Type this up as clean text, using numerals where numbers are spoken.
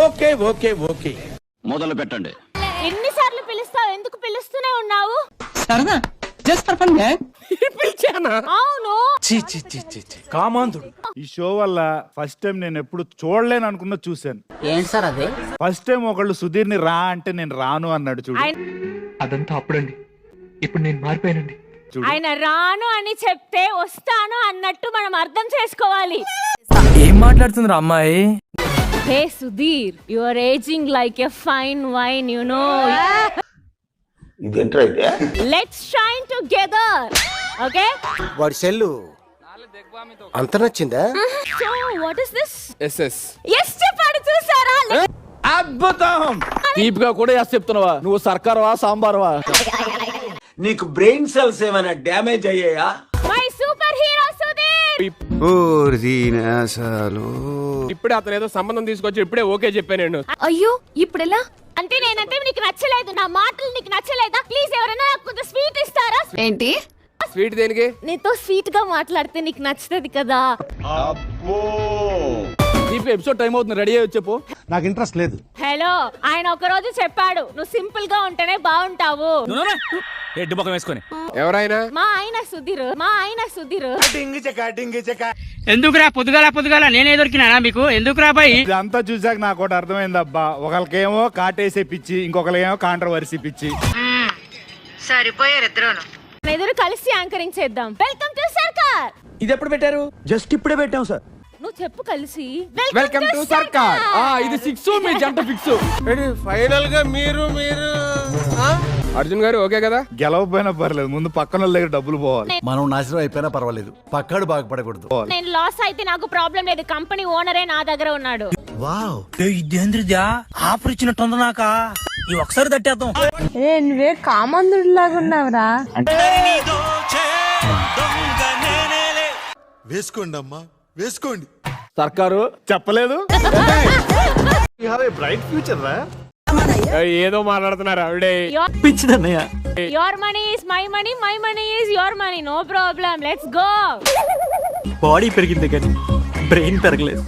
Okay okay okay మొదలు పెట్టండి. ఎన్నిసార్లు పిలుస్తావు? ఎందుకు పిలుస్తూనే ఉన్నావు? సరదా జస్ట్ ఫర్ ఫన్ పిలిచానా? అవును. కామాంధుడు. ఈ షో వల్ల ఫస్ట్ టైం నేను ఎప్పుడు చూడలేను అనుకున్నా చూశాను. ఏంటి సార్ అదే? ఫస్ట్ టైం ఒకళ్ళు సుధీర్ ని రా అంటే నేను రాను అన్నాడు చూడు. అదంతా అప్పుడండి. ఇప్పుడు నేను మారిపోయానండి. ఆయన రాను అని చెప్తే వస్తాను అన్నట్టు మనం అర్థం చేసుకోవాలి. ఏం మాట్లాడుతుందిరా అమ్మాయి? Hey Sudheer, you are ageing like a fine wine, you know. ఇదేంట్రా ఇదే? Let's shine together. ఓకే? వాడి సెల్లు అంత నచ్చిందా? So what is this? Yes yes yes చెప్పాడు, చూసారా? అద్భుతం. దీప్ గా కూడా ఎస్ చెప్తున్నావా? నువ్వు సర్కార్వా సాంబార్వా? నీకు బ్రెయిన్ సెల్స్ ఏమైనా డ్యామేజ్ అయ్యాయా? My superhero Sudheer. ఇప్పుడే అతను ఏదో సంబంధం తీసుకొచ్చి ఇప్పుడే ఓకే చెప్పాను నేను. అయ్యో ఇప్పుడెలా? అంటే నేనంటే నీకు నచ్చలేదు, నా మాటలు నీకు నచ్చలేదా? ప్లీజ్ ఎవరైనా నాకు కొంచెం స్వీట్ ఇస్తారా? ఏంటి? స్వీట్ దేనికి? నీతో స్వీట్ గా మాట్లాడితే నీకు నచ్చుతుంది కదా. దీప్ ఎపిసోడ్ టైం అవుతుంది, రెడీ అయ్యి చెప్పు. నాకు ఇంట్రెస్ట్ లేదు. హలో, ఆయన ఒక రోజు చెప్పాడు నువ్వు సింపుల్ గా ఉంటేనే బాగుంటావు. ఎడ్డు ముఖం వేసుకొని. ఎవరైనా? మా ఆయన సుధీర్, మా ఆయన సుధీర్. ఎందుకురా పొద్దుగాల నేనే దొరికినా మీకు? ఎందుకురా బాయ్? ఇదంతా చూసాక నాకు ఒకటి అర్థమైంది అబ్బా. ఒకరికేమో కాటేసే పిచ్చి, ఇంకొకరికేమో కాంట్రవర్సీ పిచ్చి. సరిపోయారు ఇద్దరును. ఎదురు కలిసి యాంకరింగ్ చేద్దాం. వెల్కమ్ టు సర్కార్. ఇది ఎప్పుడు పెట్టారు? జస్ట్ ఇప్పుడే పెట్టాం సార్. నువ్వు చెప్పు కలిసి. వెల్కమ్ టు సర్కార్. ఇది 6 మీ జంట ఫిక్స్. ఫైనల్ గా మీరు అర్జున్ గారు ఓకే కదా? గెలవపోయినా పర్లేదు, ముందు పక్కన వాళ్ళ దగ్గర డబ్బులు పోవాలి. మనం నాశనం అయిపోయినా పర్వాలేదు, పక్కాడు బాగుపడకూడదు. నేను లాస్ అయితే నాకు ప్రాబ్లం లేదు, కంపెనీ ఓనరే నా దగ్గర ఉన్నాడు. వావ్, ఇదేంద్రిదా ఆఫర్ ఇచ్చినట్టుంది నాక. ఈ ఒకసారి తట్టేద్దాం. నువ్వే కామందుడు లాగా ఉన్నావురా. వేసుకోండి అమ్మా, వేసుకోండి. సర్కారు చెప్పలేదు. బ్రైట్ ఫ్యూచర్ రా. ఏదో మాట్లాడుతున్నారు ఆవిడే. పిచ్చిదన్నయ్య. Your money is my money, my money is your money. No problem. Let's go. Body పెరిగింది కానీ బ్రెయిన్ పెరగలేదు.